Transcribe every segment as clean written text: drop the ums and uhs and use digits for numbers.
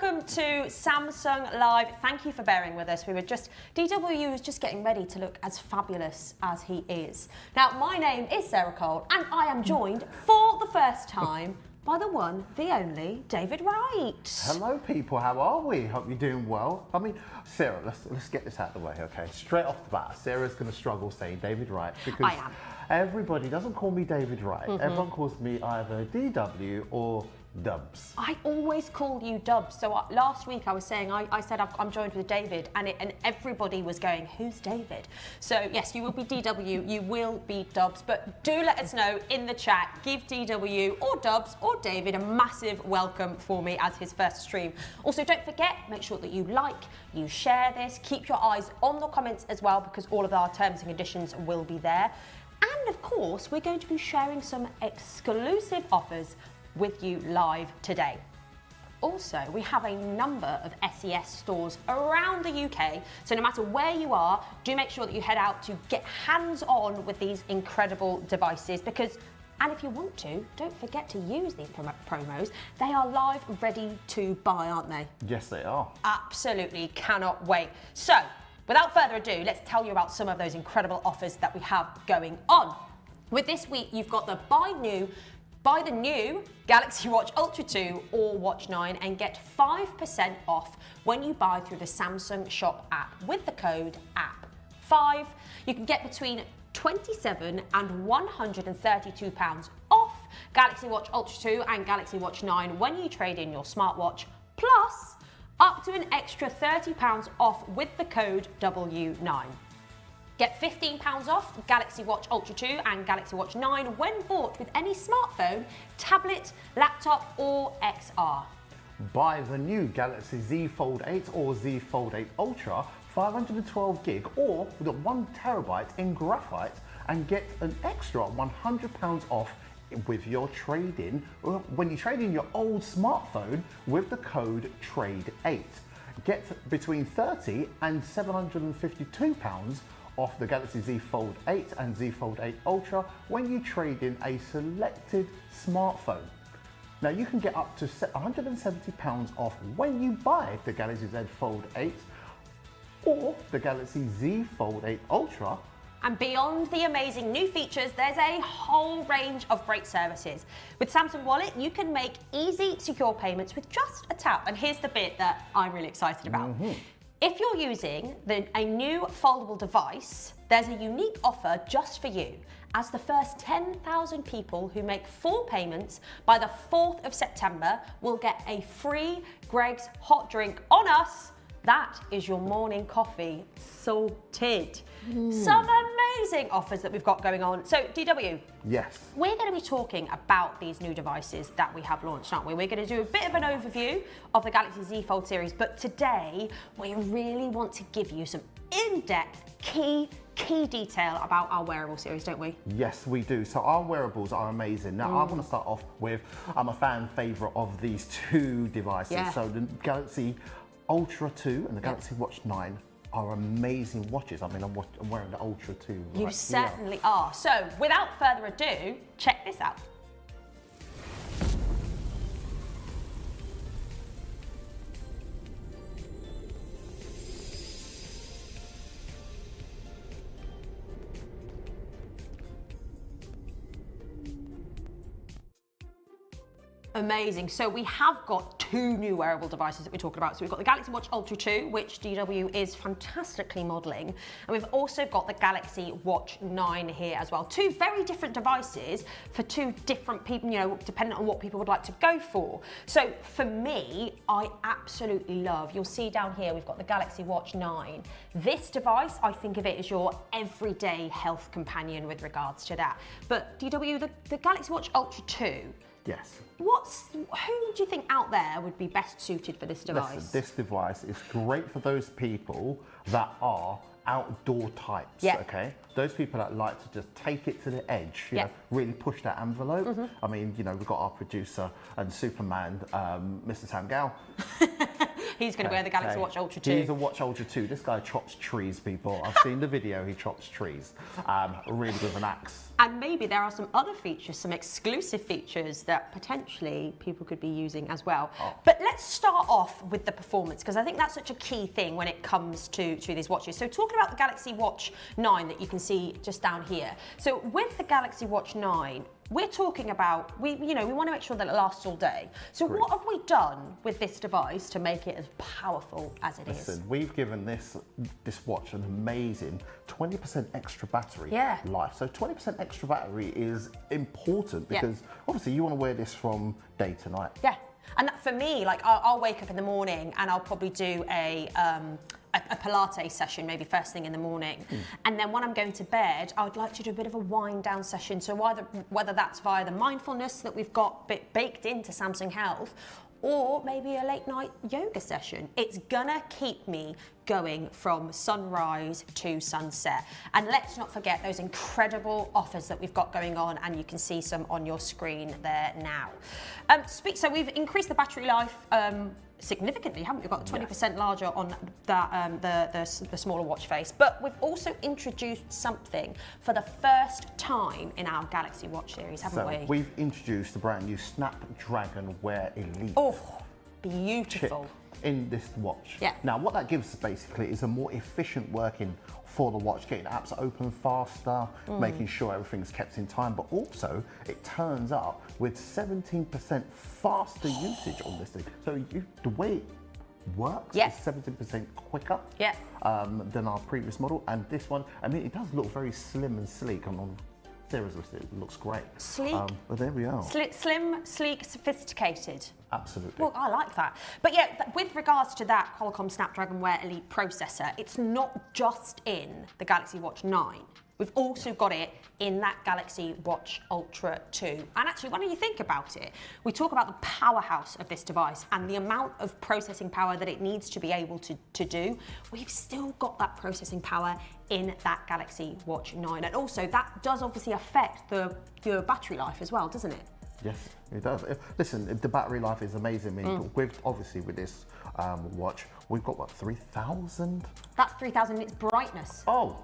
welcome to Samsung Live. Thank you for bearing with us. DW was just getting ready to look as fabulous as he is. Now, my name is Sarah Cole, and I am joined for the first time by the one, the only, David Wright. Hello, people. How are we? Hope you're doing well. I mean, Sarah, let's get this out of the way, okay? Straight off the bat, Sarah's going to struggle saying David Wright because I am. Everybody doesn't call me David Wright. Everyone calls me either DW or Dubs. I always call you Dubs. So last week I was saying, I said I'm joined with David, and everybody was going, who's David? So yes, you will be DW, you will be Dubs, but do let us know in the chat. Give DW or Dubs or David a massive welcome for me as his first stream. Also, don't forget, make sure that you like, you share this, keep your eyes on the comments as well, because all of our terms and conditions will be there. And of course, we're going to be sharing some exclusive offers with you live today. Also, we have a number of SES stores around the UK, so no matter where you are, do make sure that you head out to get hands-on with these incredible devices, and if you want to, don't forget to use these promos. They are live, ready to buy, aren't they? Yes, they are. Absolutely cannot wait. So, without further ado, let's tell you about some of those incredible offers that we have going on. With this week, you've got the buy the new Galaxy Watch Ultra 2 or Watch 9 and get 5% off when you buy through the Samsung Shop app with the code APP5. You can get between £27 and £132 off Galaxy Watch Ultra 2 and Galaxy Watch 9 when you trade in your smartwatch, plus up to an extra £30 off with the code W9. Get £15 off Galaxy Watch Ultra 2 and Galaxy Watch 9 when bought with any smartphone, tablet, laptop or XR. Buy the new Galaxy Z Fold 8 or Z Fold 8 Ultra 512 gig or with a 1 terabyte in graphite and get an extra £100 off with your trade-in when you trade in your old smartphone with the code TRADE8. Get between £30 and £752 off the Galaxy Z Fold 8 and Z Fold 8 Ultra when you trade in a selected smartphone. Now you can get up to £170 off when you buy the Galaxy Z Fold 8 or the Galaxy Z Fold 8 Ultra. And beyond the amazing new features, there's a whole range of great services. With Samsung Wallet, you can make easy, secure payments with just a tap. And here's the bit that I'm really excited about. If you're using a new foldable device, there's a unique offer just for you, as the first 10,000 people who make 4 payments by the 4th of September will get a free Greg's hot drink on us. That is your morning coffee sorted. Some amazing offers that we've got going on. So, DW. Yes. We're going to be talking about these new devices that we have launched, aren't we? We're going to do a bit of an overview of the Galaxy Z Fold series, but today we really want to give you some in-depth, key detail about our wearable series, don't we? Yes, we do. So our wearables are amazing. Now, I want to start off with, I'm a fan favourite of these two devices. Yeah. So the Galaxy Ultra 2 and the Galaxy Watch 9 are amazing watches. I mean, I'm wearing the Ultra 2 right You certainly are. So, without further ado, check this out. Amazing. So we have got 2 new wearable devices that we're talking about. So we've got the Galaxy Watch Ultra 2, which DW is fantastically modelling. And we've also got the Galaxy Watch 9 here as well. 2 very different devices for 2 different people, you know, depending on what people would like to go for. So for me, I absolutely love, you'll see down here, we've got the Galaxy Watch 9. This device, I think of it as your everyday health companion with regards to that. But DW, the Galaxy Watch Ultra 2, Yes. who do you think out there would be best suited for this device? Listen, this device is great for those people that are outdoor types, okay? Those people that like to just take it to the edge, you know, really push that envelope. I mean, you know, we've got our producer and Superman, Mr. Sam Gao. He's going to wear the Galaxy Watch Ultra 2. He's a Watch Ultra 2. This guy chops trees, people. I've seen the video. He chops trees, really with an axe. And maybe there are some other features, some exclusive features that potentially people could be using as well. Oh. But let's start off with the performance, because I think that's such a key thing when it comes to these watches. So talking about the Galaxy Watch 9 that you can see just down here. So with the Galaxy Watch 9, we're talking about, we want to make sure that it lasts all day. So Great. what have we done with this device to make it as powerful as it is? Listen, we've given this watch an amazing 20% extra battery Yeah. life. So 20% extra battery is important because obviously you want to wear this from day to night. Yeah, and that, for me, like I'll wake up in the morning and I'll probably do a Pilates session, maybe first thing in the morning. And then when I'm going to bed, I would like to do a bit of a wind down session. So whether that's via the mindfulness that we've got baked into Samsung Health, or maybe a late night yoga session. It's gonna keep me going from sunrise to sunset. And let's not forget those incredible offers that we've got going on, and you can see some on your screen there now. So we've increased the battery life significantly, haven't we? We've got 20% larger on that, the smaller watch face, but we've also introduced something for the first time in our Galaxy Watch series, haven't we? We've introduced the brand new Snapdragon Wear Elite. Oh, beautiful. Chip in this watch. Yeah. Now, what that gives basically is a more efficient working for the watch, getting apps open faster, making sure everything's kept in time, but also it turns up with 17% faster usage on this thing. So the way it works is 17% quicker than our previous model, and this one, I mean, it does look very slim and sleek. Seriously, it looks great. Sleek. But there we are. Slim, sleek, sophisticated. Absolutely. Well, I like that. But yeah, with regards to that Qualcomm Snapdragon Wear Elite processor, it's not just in the Galaxy Watch 9. We've also got it in that Galaxy Watch Ultra 2. And actually, when you think about it, we talk about the powerhouse of this device and the amount of processing power that it needs to be able to do. We've still got that processing power in that Galaxy Watch 9. And also, that does obviously affect your battery life as well, doesn't it? Yes, it does. Listen, the battery life is amazing. I mean, with this watch, we've got what, 3,000? That's 3,000 nits brightness. Oh.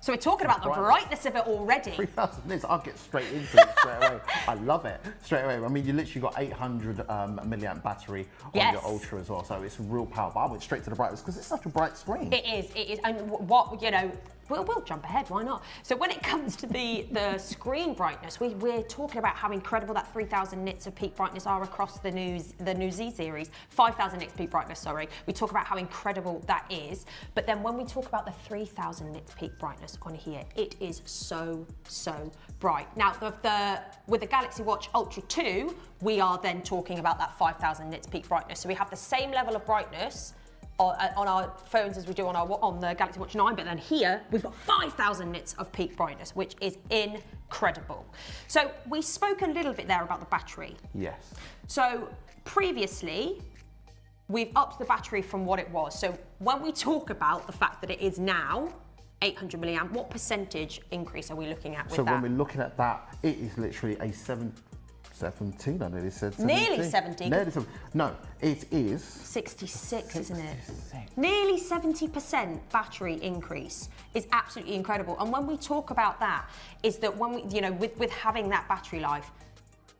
So we're talking about the brightness of it already. 3,000 nits, I'll get straight into it straight away. I love it, straight away. I mean, you literally got 800 milliamp battery on your Ultra as well, so it's real power. But I went straight to the brightness because it's such a bright screen. It is. And we'll jump ahead, why not? So when it comes to the screen brightness, we're talking about how incredible that 3,000 nits of peak brightness are across the new Z series, 5,000 nits peak brightness, sorry. We talk about how incredible that is, but then when we talk about the 3,000 nits peak brightness on here, it is so bright. Now, with the Galaxy Watch Ultra 2, we are then talking about that 5,000 nits peak brightness. So we have the same level of brightness on our phones as we do on the Galaxy Watch 9, but then here we've got 5,000 nits of peak brightness, which is incredible. So we spoke a little bit there about the battery. Yes. So previously, we've upped the battery from what it was. So when we talk about the fact that it is now 800 milliamp, what percentage increase are we looking at with that? So when we're looking at that, it is literally a 17, I nearly said 17. Nearly 70. Nearly 70. No, it is 66, isn't it? Nearly 70% battery increase is absolutely incredible. And when we talk about that, is that when we, with having that battery life,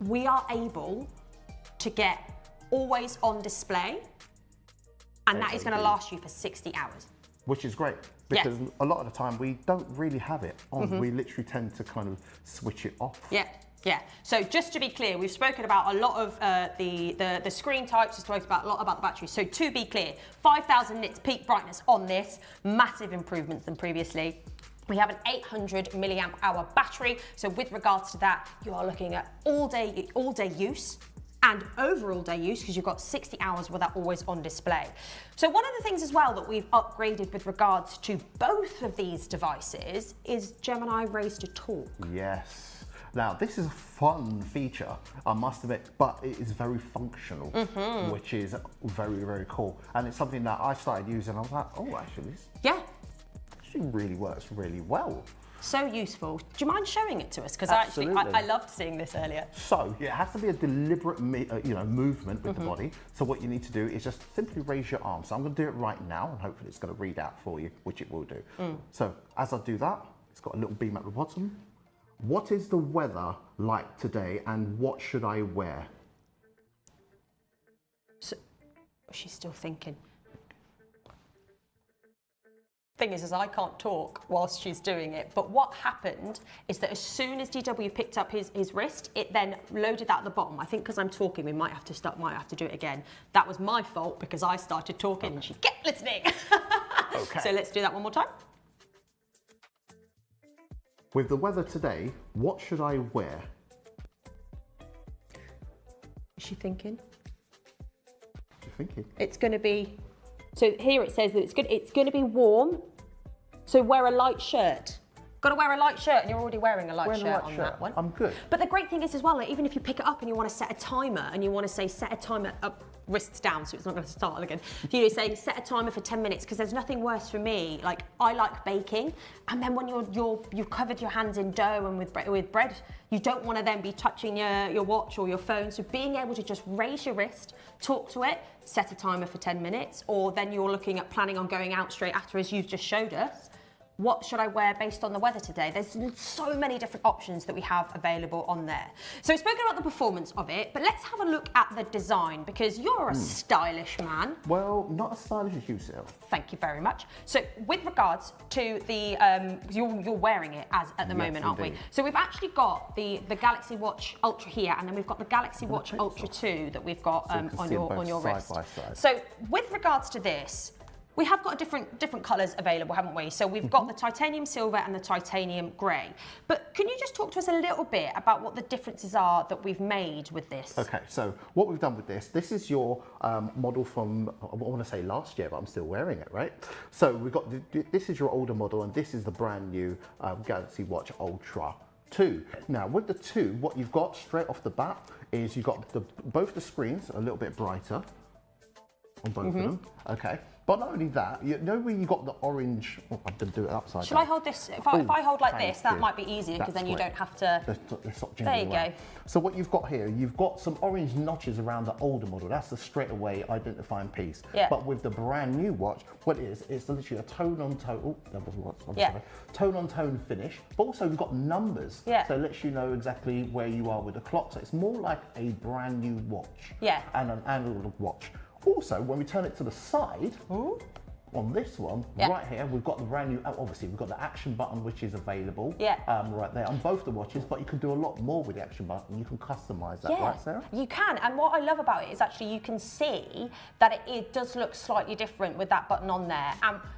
we are able to get always on display, and that is going to last you for 60 hours. Which is great, because a lot of the time we don't really have it on. We literally tend to kind of switch it off. Yeah. So just to be clear, we've spoken about a lot of the screen types. We've spoken about a lot about the battery. So to be clear, 5,000 nits peak brightness on this, massive improvements than previously. We have an 800 milliamp hour battery. So with regards to that, you are looking at all day use and overall day use, because you've got 60 hours with that always on display. So one of the things as well that we've upgraded with regards to both of these devices is Gemini Raise to Talk. Yes. Now, this is a fun feature, I must admit, but it is very functional, which is very, very cool. And it's something that I started using. I was like, oh, actually, this actually really works really well. So useful. Do you mind showing it to us? Because I loved seeing this earlier. So it has to be a deliberate movement with the body. So what you need to do is just simply raise your arm. So I'm going to do it right now, and hopefully it's going to read out for you, which it will do. So as I do that, it's got a little beam at the bottom. What is the weather like today, and what should I wear? So, she's still thinking. Thing is I can't talk whilst she's doing it, but what happened is that as soon as DW picked up his wrist, it then loaded that at the bottom. I think because I'm talking, we might have to do it again. That was my fault because I started talking and she kept listening. Okay. So let's do that one more time. With the weather today, what should I wear? Is she thinking? What are you thinking? It's going to be, so here it says that it's going to be warm, so wear a light shirt. Got to wear a light shirt, and you're already wearing a light shirt on that one. I'm good. But the great thing is as well, like, even if you pick it up and you want to set a timer, and you want to say set a timer up, wrists down, so it's not going to start again. You know, saying set a timer for 10 minutes, because there's nothing worse for me. Like, I like baking, and then when you've covered your hands in dough and with bread, you don't want to then be touching your watch or your phone. So being able to just raise your wrist, talk to it, set a timer for 10 minutes, or then you're looking at planning on going out straight after, as you've just showed us. What should I wear based on the weather today? There's so many different options that we have available on there. So we've spoken about the performance of it, but let's have a look at the design, because you're a stylish man. Well, not as stylish as you, Sil. Thank you very much. So with regards to the, you're wearing it at the moment, aren't we? So we've actually got the Galaxy Watch Ultra here, and then we've got the Galaxy Watch Ultra 2 that we've got on your wrist. Side by side. So with regards to this, we have got different colours available, haven't we? So we've got the titanium silver and the titanium grey. But can you just talk to us a little bit about what the differences are that we've made with this? Okay, so what we've done with this is your model from, I want to say last year, but I'm still wearing it, right? So we've got, this is your older model, and this is the brand new Galaxy Watch Ultra 2. Now with the 2, what you've got straight off the bat is you've got both the screens a little bit brighter on both of them, okay? But not only that, you know when you got the orange, I'm going to do it upside down. Shall I hold this? If I hold like this, that might be easier, because then you don't have to... Let's stop there you go. So what you've got here, you've got some orange notches around the older model. That's the straight away identifying piece. Yeah. But with the brand new watch, what it is, it's literally a tone-on-tone, tone-on-tone finish. But also we've got numbers. Yeah. So it lets you know exactly where you are with the clock. So it's more like a brand new watch. Yeah. And an analog watch. Also, when we turn it to the side, on this one, right here, we've got the brand new, obviously we've got the action button, which is available right there on both the watches, but you can do a lot more with the action button. You can customize that, right, Sarah? You can, and what I love about it is actually you can see that it does look slightly different with that button on there.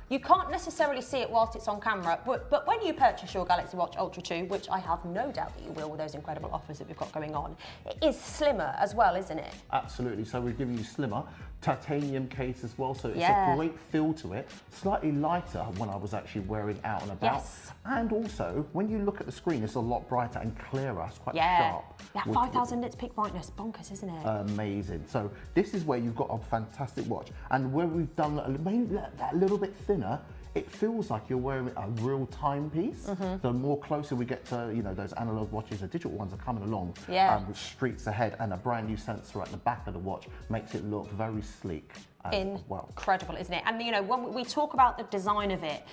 You can't necessarily see it whilst it's on camera, but when you purchase your Galaxy Watch Ultra 2, which I have no doubt that you will with those incredible offers that we've got going on, it is slimmer as well, isn't it? Absolutely, so we're giving you slimmer, titanium case as well, so it's a great feel to it, slightly lighter when I was actually wearing out and about. And also, when you look at the screen, it's a lot brighter and clearer, it's quite sharp. Yeah, 5,000 nits peak brightness, bonkers, isn't it? Amazing. So this is where you've got a fantastic watch, and where we've done that little bit thinner, it feels like you're wearing a real timepiece. The more closer we get to, those analog watches, the digital ones are coming along with streets ahead, and a brand new sensor at the back of the watch makes it look very sleek. Incredible, isn't it? And when we talk about the design of it,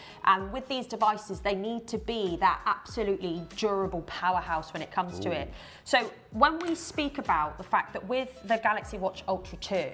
with these devices, they need to be that absolutely durable powerhouse when it comes to it. So when we speak about the fact that with the Galaxy Watch Ultra 2,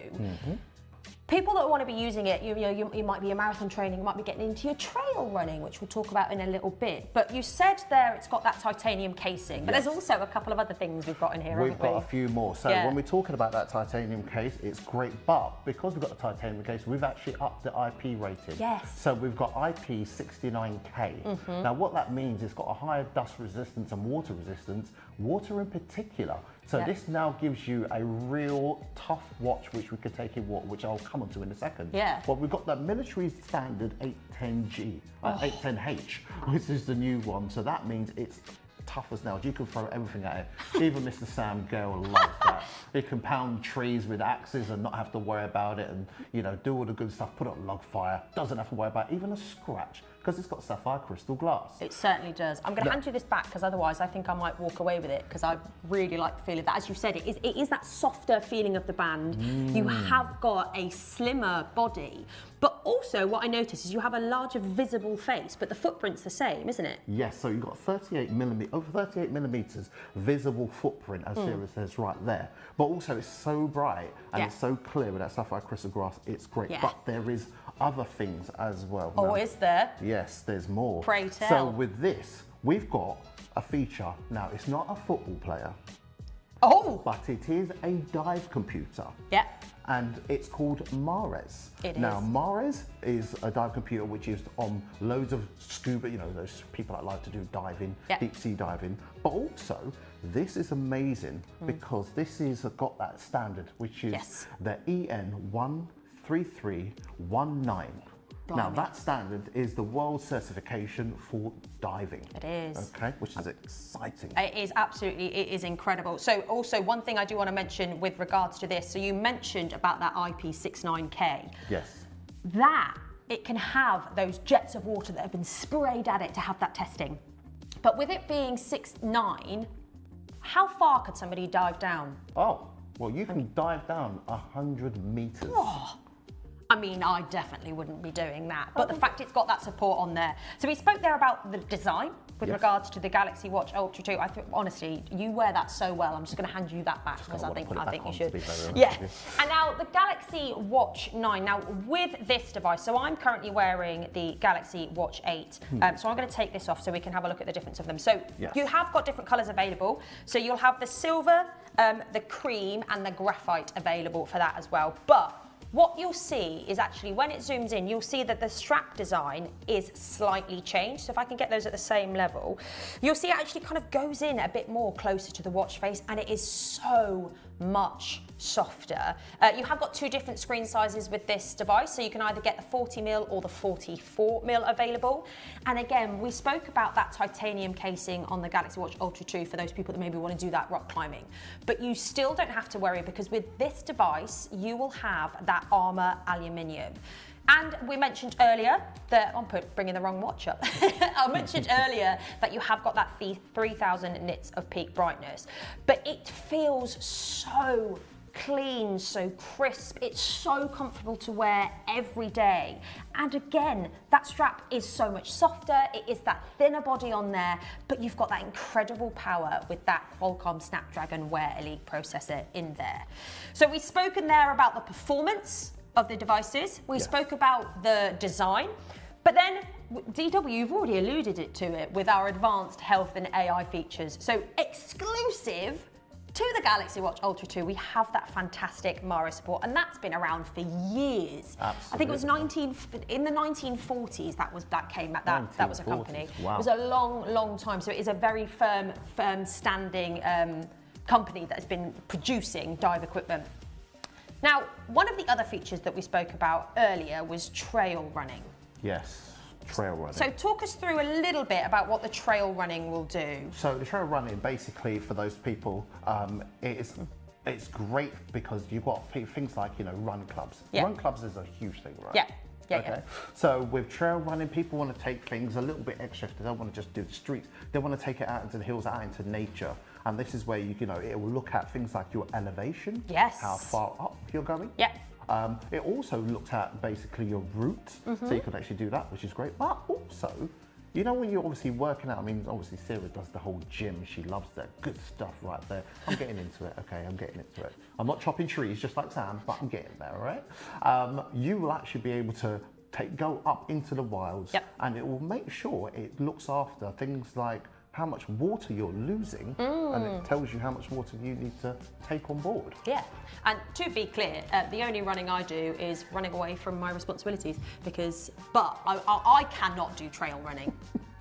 people that want to be using it, you might be a marathon training, you might be getting into your trail running, which we'll talk about in a little bit. But you said there it's got that titanium casing, but there's also a couple of other things we've got in here, We've got a few more. So when we're talking about that titanium case, it's great, but because we've got the titanium case, we've actually upped the IP rating. So we've got IP 69K. Now what that means, it's got a higher dust resistance and water resistance, water in particular. So this now gives you a real tough watch, which we could take in water, which I'll come on to in a second. But we've got that military standard 810G, 810H, which is the new one. So that means it's tough as nails. You can throw everything at it. Even Mr. Sam Gale loves that. He can pound trees with axes and not have to worry about it, and do all the good stuff, put it on log fire, doesn't have to worry about even a scratch, because it's got sapphire crystal glass. It certainly does. I'm going to hand you this back because otherwise I think I might walk away with it because I really like the feel of that. As you said, it is that softer feeling of the band. You have got a slimmer body, but also what I noticed is you have a larger visible face, but the footprint's the same, isn't it? Yes, so you've got over 38 millimeters visible footprint, as Sarah says right there. But also it's so bright and it's so clear with that sapphire crystal glass, it's great. Yeah. But there is other things as well. Oh, is there? Yes, there's more. Pray tell. So with this, we've got a feature. Now, it's not a football player. Oh! But it is a dive computer. Yeah. And it's called Mares. Now, Mares is a dive computer which is on loads of scuba, you know, those people that like to do diving, deep sea diving. But also, this is amazing because this is got that standard, which is the EN 13319. Now, that standard is the world certification for diving. It is. Okay, which is exciting. It is absolutely, it is incredible. So also one thing I do want to mention with regards to this, so you mentioned about that IP69K. Yes. That, it can have those jets of water that have been sprayed at it to have that testing. But with it being 6.9, how far could somebody dive down? Oh, well, you can dive down 100 meters. Oh. I mean, I definitely wouldn't be doing that, but the fact it's got that support on there. So we spoke there about the design with regards to the Galaxy Watch Ultra 2. I think, honestly, you wear that so well. I'm just going to hand you that back because I think you should. Yeah. And now the Galaxy Watch 9. Now with this device, so I'm currently wearing the Galaxy Watch 8. So I'm going to take this off so we can have a look at the difference of them. So you have got different colours available. So you'll have the silver, the cream, and the graphite available for that as well. But what you'll see is actually when it zooms in, you'll see that the strap design is slightly changed. So if I can get those at the same level, you'll see it actually kind of goes in a bit more closer to the watch face, and it is so much softer. You have got two different screen sizes with this device, so you can either get the 40mm or the 44mm available. And again, we spoke about that titanium casing on the Galaxy Watch Ultra 2 for those people that maybe want to do that rock climbing. But you still don't have to worry because with this device, you will have that armor aluminium. And we mentioned earlier that, I'm bringing the wrong watch up. I mentioned earlier that you have got that 3000 nits of peak brightness, but it feels so clean, so crisp. It's so comfortable to wear every day. And again, that strap is so much softer. It is that thinner body on there, but you've got that incredible power with that Qualcomm Snapdragon Wear Elite processor in there. So we've spoken there about the performance of the devices. We spoke about the design, but then DW, you've already alluded to it with our advanced health and AI features. So exclusive to the Galaxy Watch Ultra 2, we have that fantastic Mares support, and that's been around for years. Absolutely. I think it was in the 1940s that came. That was a company. Wow. It was a long time. So it is a very firm standing company that has been producing dive equipment. Now, one of the other features that we spoke about earlier was trail running. Yes, trail running. So talk us through a little bit about what the trail running will do. So the trail running, basically, for those people, it's great because you've got things like, you know, run clubs. Yeah. Run clubs is a huge thing, right? Yeah. Okay. So with trail running, people want to take things a little bit extra. They don't want to just do the streets. They want to take it out into the hills, out into nature. And this is where you know, it will look at things like your elevation. Yes. How far up you're going. Yeah. It also looks at basically your route, so you can actually do that, which is great. But also, you know, when you're obviously working out, I mean, obviously Sarah does the whole gym. She loves that good stuff right there. I'm getting into it, okay? I'm getting into it. I'm not chopping trees just like Sam, but I'm getting there, all right? You will actually be able to go up into the wilds, and it will make sure it looks after things like how much water you're losing, and it tells you how much water you need to take on board. Yeah, and to be clear, the only running I do is running away from my responsibilities but I cannot do trail running.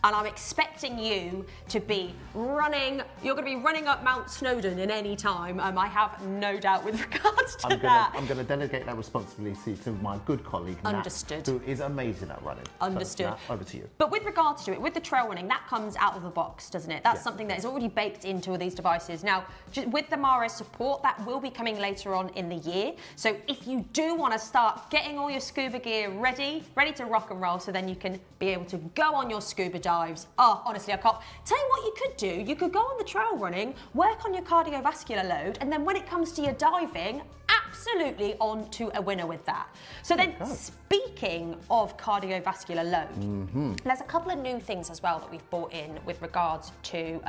and I'm expecting you to be running. You're going to be running up Mount Snowdon in any time. I have no doubt with regards to that. I'm going to delegate that responsibility to my good colleague, Understood. Nat, who is amazing at running. Understood. So, Nat, over to you. But with regards to it, with the trail running, that comes out of the box, doesn't it? That's something that is already baked into all these devices. Now, with the Mara support, that will be coming later on in the year. So if you do want to start getting all your scuba gear ready to rock and roll, so then you can be able to go on your scuba dives. Oh, honestly, I can't. Tell you what you could do. You could go on the trail running, work on your cardiovascular load, and then when it comes to your diving, absolutely on to a winner with that. So then, speaking of cardiovascular load, there's a couple of new things as well that we've brought in with regards to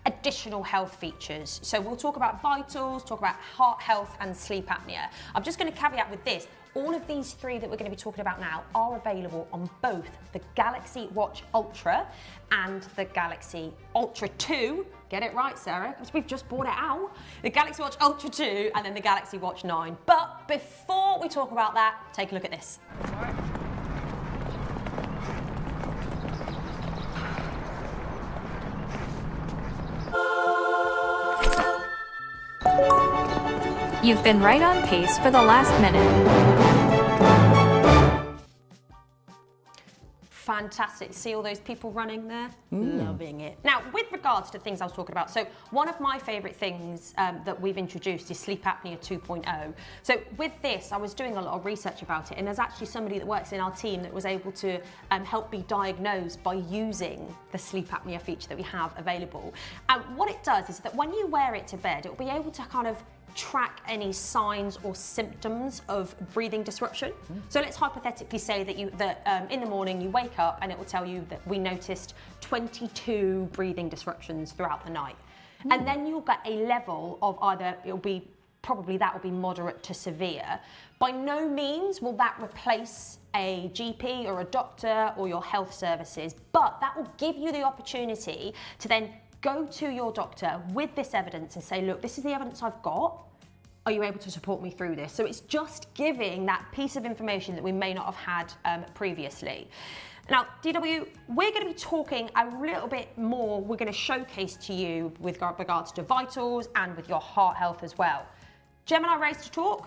additional health features. So we'll talk about vitals, talk about heart health and sleep apnea. I'm just going to caveat with this. All of these three that we're going to be talking about now are available on both the Galaxy Watch Ultra and the Galaxy Ultra 2. Get it right, Sarah, because we've just bought it out. The Galaxy Watch Ultra 2 and then the Galaxy Watch 9. But before we talk about that, take a look at this. You've been right on pace for the last minute. Fantastic. See all those people running there? Loving it. Now, with regards to things I was talking about, so one of my favourite things that we've introduced is sleep apnea 2.0. So with this, I was doing a lot of research about it, and there's actually somebody that works in our team that was able to help me diagnose by using the sleep apnea feature that we have available. And what it does is that when you wear it to bed, it'll be able to kind of track any signs or symptoms of breathing disruption. So let's hypothetically say that in the morning you wake up and it will tell you that we noticed 22 breathing disruptions throughout the night. And then you'll get a level of either that will be moderate to severe. By no means will that replace a GP or a doctor or your health services, but that will give you the opportunity to then go to your doctor with this evidence and say, look, this is the evidence I've got. Are you able to support me through this? So it's just giving that piece of information that we may not have had previously. Now, DW, we're going to be talking a little bit more. We're going to showcase to you with regards to vitals and with your heart health as well. Gemini Race to Talk,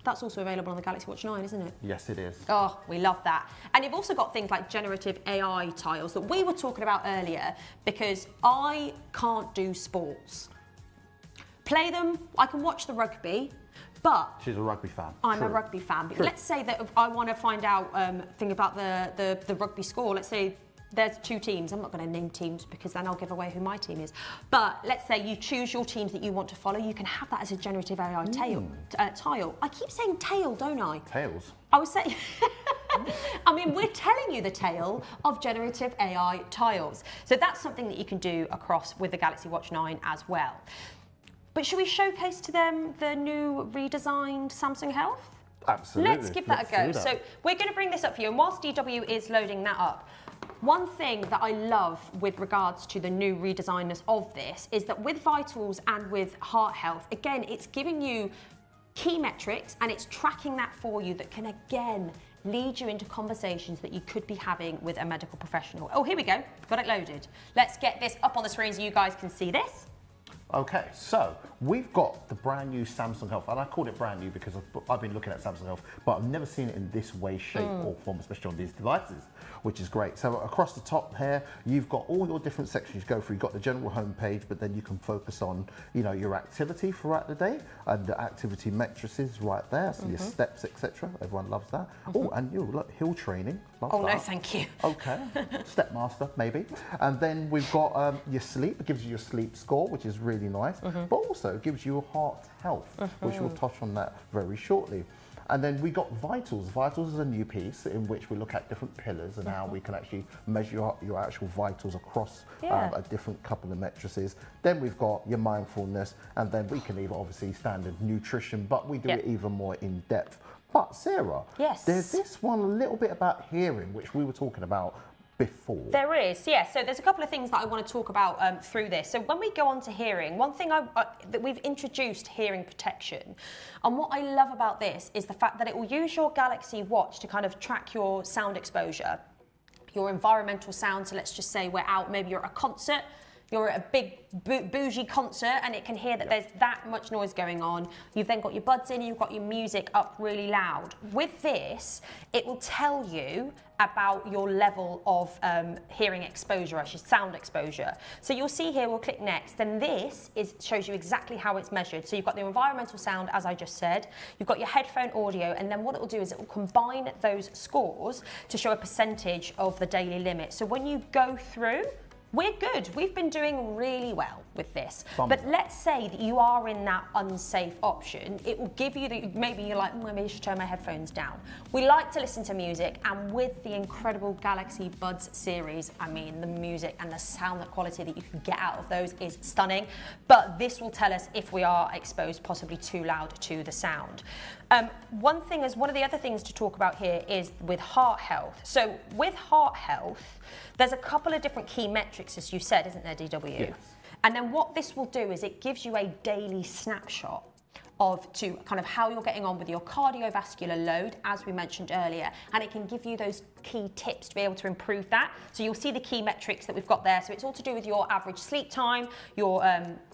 that's also available on the Galaxy Watch 9, isn't it? Yes, it is. Oh, we love that. And you've also got things like generative AI tiles that we were talking about earlier, because I can't do sports. Play them, I can watch the rugby, but she's a rugby fan. I'm a rugby fan. But let's say that if I want to find out thing about the rugby score. Let's say there's two teams. I'm not going to name teams because then I'll give away who my team is. But let's say you choose your teams that you want to follow. You can have that as a generative AI tile. I keep saying tail, don't I? Tails. I was saying. I mean, we're telling you the tale of generative AI tiles. So that's something that you can do across with the Galaxy Watch 9 as well. But should we showcase to them the new redesigned Samsung Health? Absolutely. Let's give that a go. So we're going to bring this up for you. And whilst DW is loading that up, one thing that I love with regards to the new redesigners of this is that with vitals and with heart health, again, it's giving you key metrics and it's tracking that for you that can, again, lead you into conversations that you could be having with a medical professional. Oh, here we go. Got it loaded. Let's get this up on the screen so you guys can see this. Okay, so we've got the brand new Samsung Health, and I called it brand new because I've been looking at Samsung Health, but I've never seen it in this way, shape or form, especially on these devices, which is great. So across the top here, you've got all your different sections you go through. You've got the general homepage, but then you can focus on, your activity throughout the day and the activity matrices right there, so your steps, etc. Everyone loves that. Oh, and look, hill training. Love that. No, thank you. Okay, Stepmaster maybe. And then we've got your sleep. It gives you your sleep score, which is really nice, but also gives you heart health, which we'll touch on that very shortly. And then we got vitals. Vitals is a new piece in which we look at different pillars and how we can actually measure your actual vitals across a different couple of matrices. Then we've got your mindfulness, and then we can even obviously standard nutrition, but we do it even more in depth. But Sarah, there's this one a little bit about hearing, which we were talking about before. There is, yes. So there's a couple of things that I want to talk about through this. So when we go on to hearing, one thing that we've introduced hearing protection. And what I love about this is the fact that it will use your Galaxy Watch to kind of track your sound exposure. your environmental sound. So let's just say we're out, maybe you're at a concert, you're at a big bougie concert and it can hear that there's that much noise going on. You've then got your buds in, you've got your music up really loud. With this, it will tell you about your level of hearing exposure, actually sound exposure. So you'll see here, we'll click next, then this shows you exactly how it's measured. So you've got the environmental sound, as I just said, you've got your headphone audio, and then what it will do is it will combine those scores to show a percentage of the daily limit. So when you go through, we're good. We've been doing really well with this. But let's say that you are in that unsafe option. It will give you maybe you're like, maybe I should turn my headphones down. We like to listen to music, and with the incredible Galaxy Buds series, I mean, the music and the sound quality that you can get out of those is stunning. But this will tell us if we are exposed possibly too loud to the sound. One of the other things to talk about here is with heart health. So with heart health, there's a couple of different key metrics, as you said, isn't there, DW? Yes. And then what this will do is it gives you a daily snapshot to kind of how you're getting on with your cardiovascular load, as we mentioned earlier, and it can give you those key tips to be able to improve that. So you'll see the key metrics that we've got there. So it's all to do with your average sleep time, your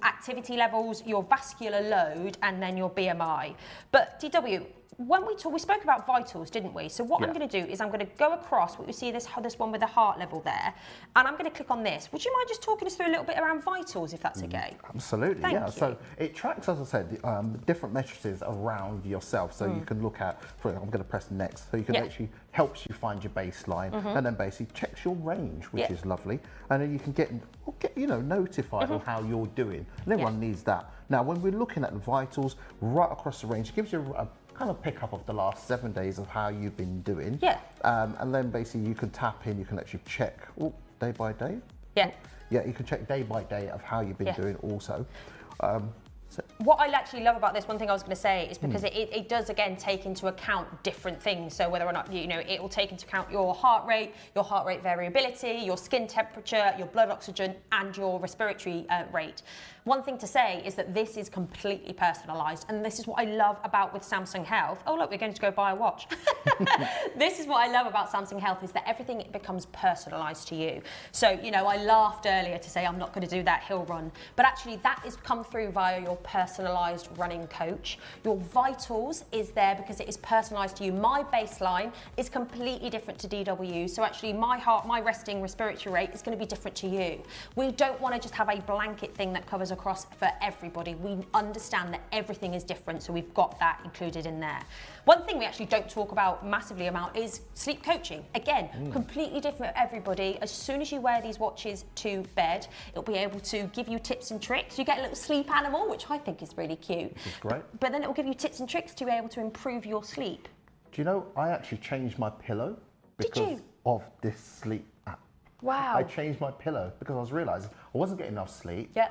activity levels, your vascular load, and then your BMI. But DW, when we spoke about vitals, didn't we? So what I'm going to do is I'm going to go across what you see this one with the heart level there, and I'm going to click on this. Would you mind just talking us through a little bit around vitals, if that's okay? Absolutely, Thank you. So it tracks, as I said, different metrics around yourself. So you can look at, I'm going to press next, so you can actually helps you find your baseline, and then basically checks your range, which is lovely, and then you can get notified on how you're doing. And everyone needs that. Now, when we're looking at the vitals right across the range, it gives you a kind of pick up of the last 7 days of how you've been doing. Yeah. And then basically you can tap in, you can actually check day by day. Yeah. Yeah, you can check day by day of how you've been doing also. What I actually love about this, one thing I was going to say, is because it does again take into account different things. So whether or not, it will take into account your heart rate variability, your skin temperature, your blood oxygen, and your respiratory rate. One thing to say is that this is completely personalised, and this is what I love about with Samsung Health. Oh look, we're going to go buy a watch. This is what I love about Samsung Health, is that everything becomes personalised to you. So, I laughed earlier to say I'm not going to do that hill run, but actually that is come through via your personalised running coach. Your vitals is there because it is personalised to you. My baseline is completely different to DW, so actually my resting respiratory rate is going to be different to you. We don't want to just have a blanket thing that covers across for everybody. We understand that everything is different, so we've got that included in there. One thing we actually don't talk about massively amount is sleep coaching. Again, completely different for everybody. As soon as you wear these watches to bed, it'll be able to give you tips and tricks. You get a little sleep animal, which I think is really cute. It's great. But then it will give you tips and tricks to be able to improve your sleep. Do you know, I actually changed my pillow because of this sleep app. Wow. I changed my pillow because I was realising I wasn't getting enough sleep. Yeah.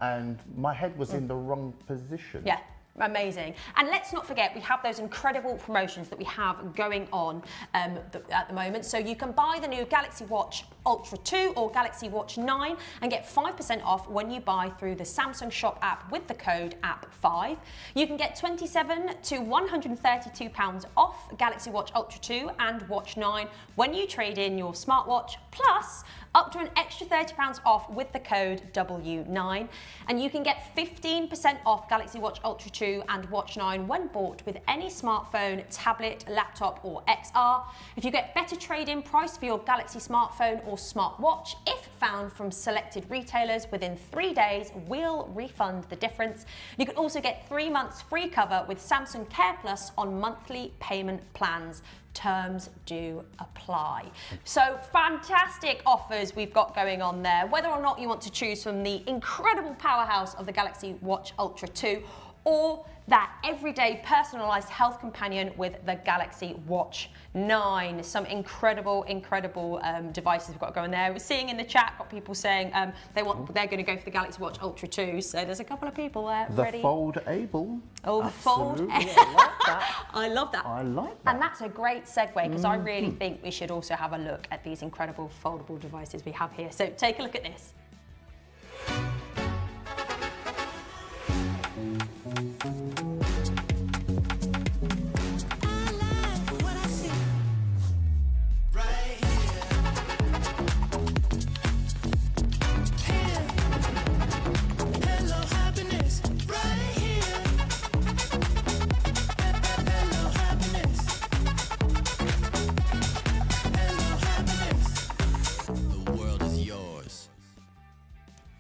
And my head was in the wrong position. Yeah. Amazing. And let's not forget, we have those incredible promotions that we have going on at the moment. So you can buy the new Galaxy Watch Ultra 2 or Galaxy Watch 9 and get 5% off when you buy through the Samsung Shop app with the code APP5. You can get £27 to £132 off Galaxy Watch Ultra 2 and Watch 9 when you trade in your smartwatch, plus up to an extra £30 off with the code W9. And you can get 15% off Galaxy Watch Ultra 2 and Watch 9 when bought with any smartphone, tablet, laptop or XR. If you get better trade-in price for your Galaxy smartphone or smartwatch, if found from selected retailers within 3 days, we'll refund the difference. You can also get 3 months free cover with Samsung Care Plus on monthly payment plans. Terms do apply. So fantastic offers we've got going on there. Whether or not you want to choose from the incredible powerhouse of the Galaxy Watch Ultra 2 or that everyday personalized health companion with the Galaxy Watch 9. Some incredible devices we've got going there. We're seeing in the chat, got people saying they're going to go for the Galaxy Watch Ultra 2. So there's a couple of people there ready. The Foldable. Oh, the Fold. I like that. I love that. I like that. And that's a great segue, because I really think we should also have a look at these incredible foldable devices we have here. So take a look at this.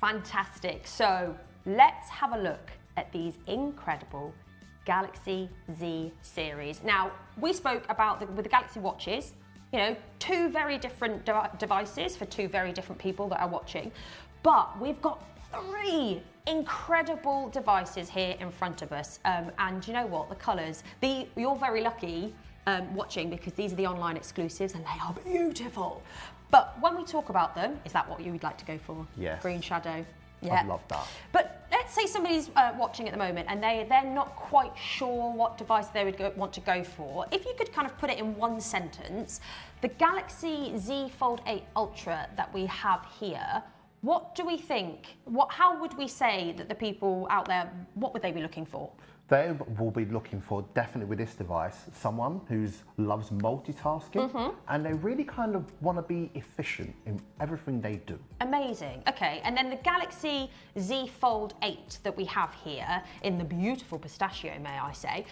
Fantastic. So let's have a look at these incredible Galaxy Z series. Now, we spoke about with the Galaxy Watches, you know, two very different devices for two very different people that are watching, but we've got three incredible devices here in front of us. And you know what, the colours, you're very lucky watching because these are the online exclusives and they are beautiful. But when we talk about them, is that what you would like to go for? Yes. Green shadow. Yeah. I'd love that. But let's say somebody's watching at the moment and they're not quite sure what device they would want to go for. If you could kind of put it in one sentence, the Galaxy Z Fold 8 Ultra that we have here, what do we think? How would we say that the people out there, what would they be looking for? They will be looking for, definitely with this device, someone who loves multitasking and they really kind of want to be efficient in everything they do. Amazing. Okay, and then the Galaxy Z Fold 8 that we have here in the beautiful pistachio, may I say.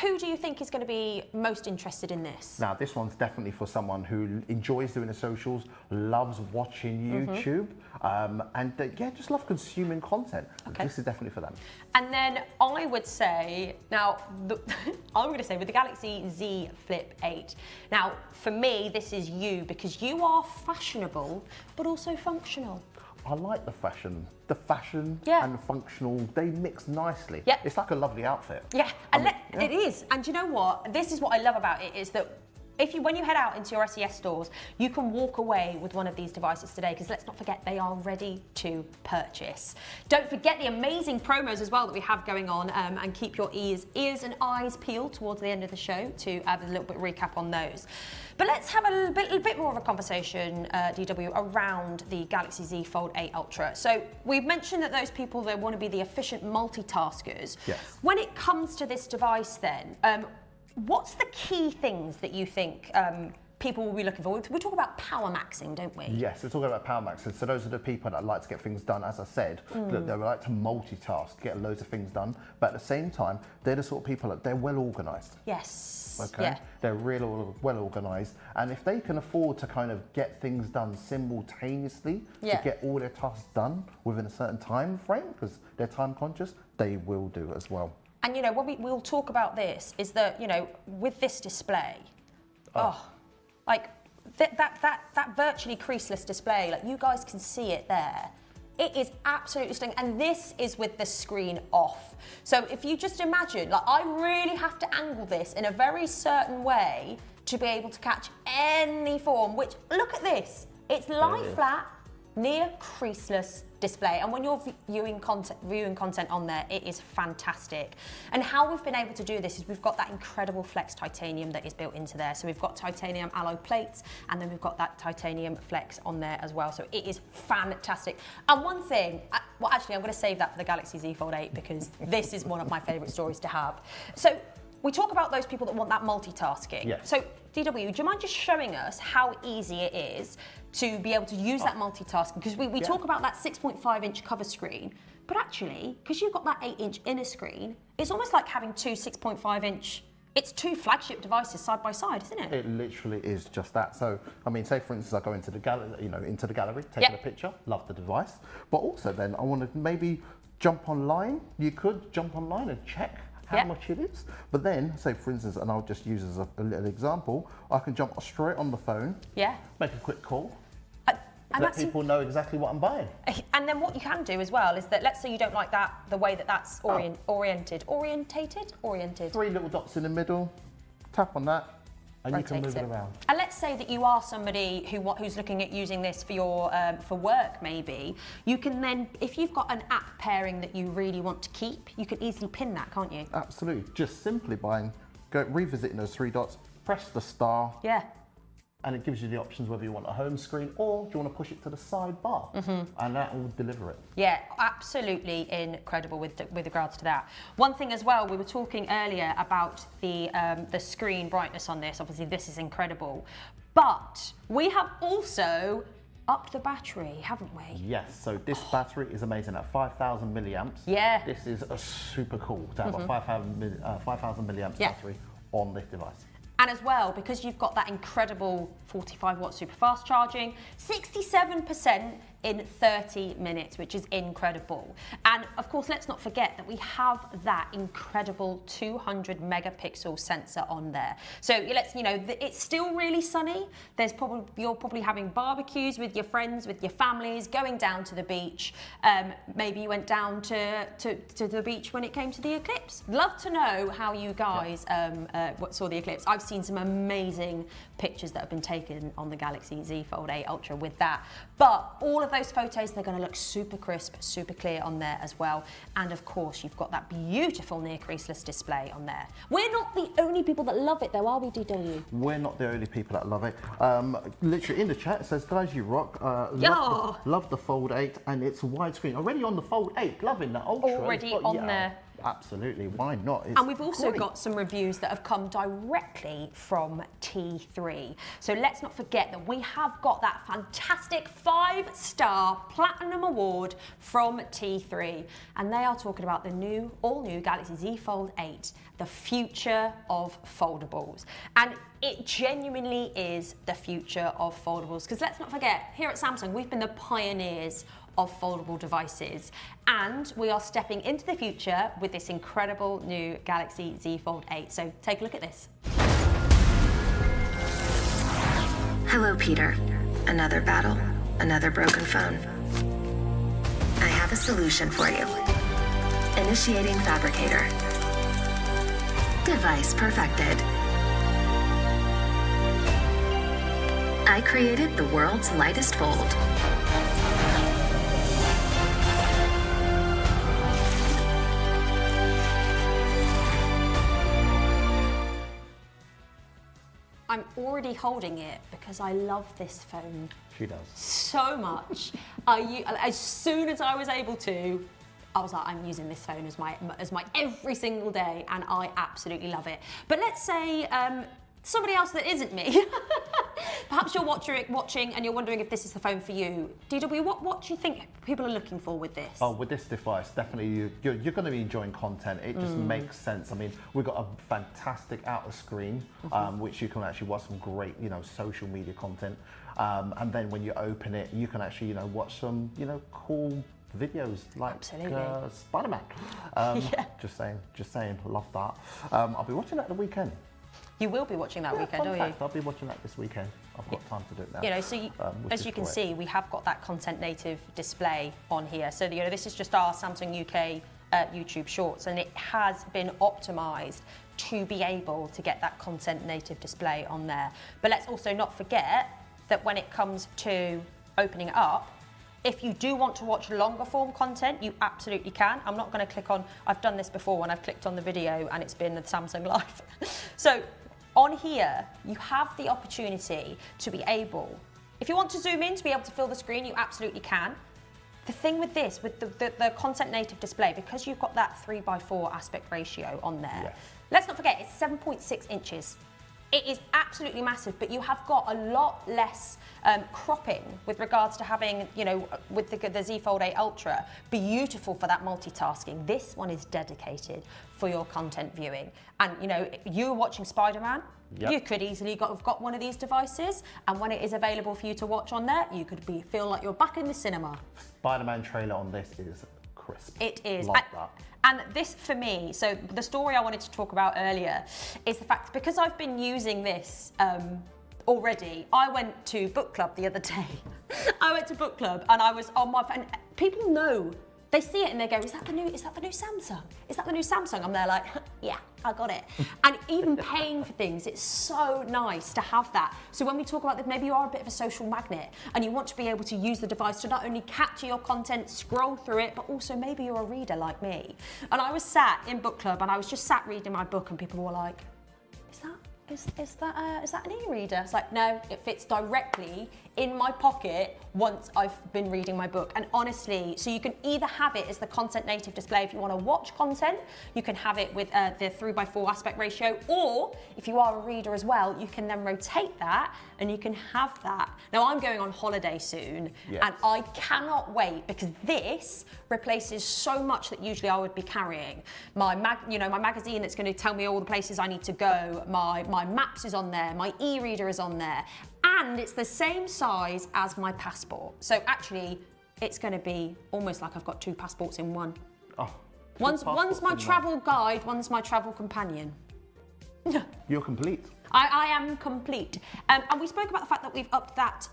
Who do you think is going to be most interested in this? Now, this one's definitely for someone who enjoys doing the socials, loves watching YouTube, and yeah, just love consuming content. Okay. This is definitely for them. And then I would say, now, I'm going to say with the Galaxy Z Flip 8. Now, for me, this is you because you are fashionable, but also functional. I like the fashion. The fashion and the functional, they mix nicely. Yeah. It's like a lovely outfit. Yeah, and it is. And you know what? This is what I love about it is that when you head out into your SES stores, you can walk away with one of these devices today because let's not forget they are ready to purchase. Don't forget the amazing promos as well that we have going on and keep your ears and eyes peeled towards the end of the show to have a little bit of recap on those. But let's have a little bit more of a conversation, DW, around the Galaxy Z Fold 8 Ultra. So we've mentioned that those people, they want to be the efficient multitaskers. Yes. When it comes to this device then, what's the key things that you think people will be looking for? We talk about power maxing, don't we? Yes, we're talking about power maxing. So those are the people that like to get things done, as I said, that they like to multitask, get loads of things done. But at the same time, they're the sort of people that they're well organised. Yes. Okay, yeah. They're really well organised, and if they can afford to kind of get things done simultaneously to get all their tasks done within a certain time frame, because they're time conscious, they will do as well. And you know, when we'll talk about this, is that, you know, with this display, like that virtually creaseless display, like you guys can see it there. It is absolutely stunning, and this is with the screen off. So if you just imagine, like I really have to angle this in a very certain way to be able to catch any form, which, look at this, it's lie flat, near creaseless display. And when you're viewing content on there, it is fantastic. And how we've been able to do this is we've got that incredible flex titanium that is built into there. So we've got titanium alloy plates, and then we've got that titanium flex on there as well. So it is fantastic. And one thing, well, actually, I'm going to save that for the Galaxy Z Fold 8 because this is one of my favorite stories to have. So we talk about those people that want that multitasking. Yes. So DW, do you mind just showing us how easy it is to be able to use that multitasking? Because we talk about that 6.5-inch cover screen, but actually, because you've got that 8-inch inner screen, it's almost like having two 6.5-inch. It's two flagship devices side by side, isn't it? It literally is just that. So, I mean, say for instance, I go into the gallery, taking a picture, love the device, but also then I want to maybe jump online. You could jump online and check how much it is. But then, say for instance, and I'll just use as a little example, I can jump straight on the phone, make a quick call, let people know exactly what I'm buying. And then what you can do as well is that, let's say you don't like the way that's oriented. 3 little dots in the middle, tap on that, and you can move it around. And let's say that you are somebody who's looking at using this for your for work, maybe. You can then, if you've got an app pairing that you really want to keep, you can easily pin that, can't you? Absolutely. Just simply revisiting those 3 dots, press the star. Yeah. And it gives you the options whether you want a home screen or do you want to push it to the sidebar, and that will deliver it. Yeah, absolutely incredible with regards to that. One thing as well, we were talking earlier about the screen brightness on this. Obviously, this is incredible, but we have also upped the battery, haven't we? Yes. So this battery is amazing at 5,000 milliamps. Yeah. This is a super cool to have a 5,000 milliamps battery on this device. And as well, because you've got that incredible 45-watt super fast charging, 67% in 30 minutes, which is incredible. And of course, let's not forget that we have that incredible 200 megapixel sensor on there. So it's still really sunny. You're probably having barbecues with your friends, with your families, going down to the beach. Maybe you went down to the beach when it came to the eclipse. Love to know how you guys saw the eclipse. I've seen some amazing pictures that have been taken on the Galaxy Z Fold 8 Ultra with that. But all of those photos, they're going to look super crisp, super clear on there as well. And of course, you've got that beautiful near creaseless display on there. We're not the only people that love it though, are we, DW? We're not the only people that love it. Literally in the chat, it says, guys, you rock. Love the Fold 8, and it's widescreen. Already on the Fold 8, loving the Ultra. Already on there. Absolutely, why not? And we've also got some reviews that have come directly from T3. So let's not forget that we have got that fantastic 5-star Platinum Award from T3. And they are talking about the all-new Galaxy Z Fold 8, the future of foldables. And it genuinely is the future of foldables. Because let's not forget, here at Samsung, we've been the pioneers of foldable devices, and we are stepping into the future with this incredible new Galaxy Z Fold 8. So take a look at this. Hello, Peter. Another battle, another broken phone. I have a solution for you. Initiating Fabricator. Device perfected. I created the world's lightest fold. I'm already holding it because I love this phone. She does. So much. As soon as I was able to, I was like, I'm using this phone as my every single day, and I absolutely love it. But let's say somebody else that isn't me. Perhaps you're watching and you're wondering if this is the phone for you. DW, what do you think people are looking for with this? Oh, with this device, definitely you're going to be enjoying content. It just makes sense. I mean, we've got a fantastic outer screen, which you can actually watch some great, social media content. And then when you open it, you can actually, watch some, cool videos like Spider-Man. Just saying, love that. I'll be watching that at the weekend. You will be watching that weekend, are you? I'll be watching that this weekend. I've got time to do it now. So as you can see, we have got that content native display on here. So this is just our Samsung UK YouTube Shorts, and it has been optimized to be able to get that content native display on there. But let's also not forget that when it comes to opening it up, if you do want to watch longer form content, you absolutely can. I'm not going to click on, I've done this before when I've clicked on the video and it's been the Samsung Live. So on here, you have the opportunity to be able, if you want to zoom in to be able to fill the screen, you absolutely can. The thing with this, with the content native display, because you've got that 3:4 aspect ratio on there, let's not forget, it's 7.6 inches. It is absolutely massive, but you have got a lot less cropping with regards to having, with the Z Fold 8 Ultra, beautiful for that multitasking. This one is dedicated for your content viewing. And, you're watching Spider-Man, you could easily have got one of these devices, and when it is available for you to watch on there, you could feel like you're back in the cinema. Spider-Man trailer on this is crisp. It is. Love that. And this, for me, so the story I wanted to talk about earlier is the fact, because I've been using this already, I went to book club the other day. I went to book club and I was on my phone. People know, they see it and they go, is that the new Samsung? Is that the new Samsung? I'm there like, yeah, I got it. And even paying for things, it's so nice to have that. So when we talk about this, maybe you are a bit of a social magnet and you want to be able to use the device to not only capture your content, scroll through it, but also maybe you're a reader like me. And I was sat in book club and I was just sat reading my book and people were like, is that an e-reader? It's like, no, it fits directly in my pocket once I've been reading my book. And honestly, so you can either have it as the content native display if you want to watch content, you can have it with the 3:4 aspect ratio, or if you are a reader as well, you can then rotate that and you can have that. Now I'm going on holiday soon, and I cannot wait because this replaces so much that usually I would be carrying. My magazine that's going to tell me all the places I need to go, my maps is on there, my e-reader is on there, and it's the same size as my passport. So actually, it's going to be almost like I've got 2 passports in one. Oh, One's my travel guide, one's my travel companion. You're complete. I am complete. And we spoke about the fact that we've upped that,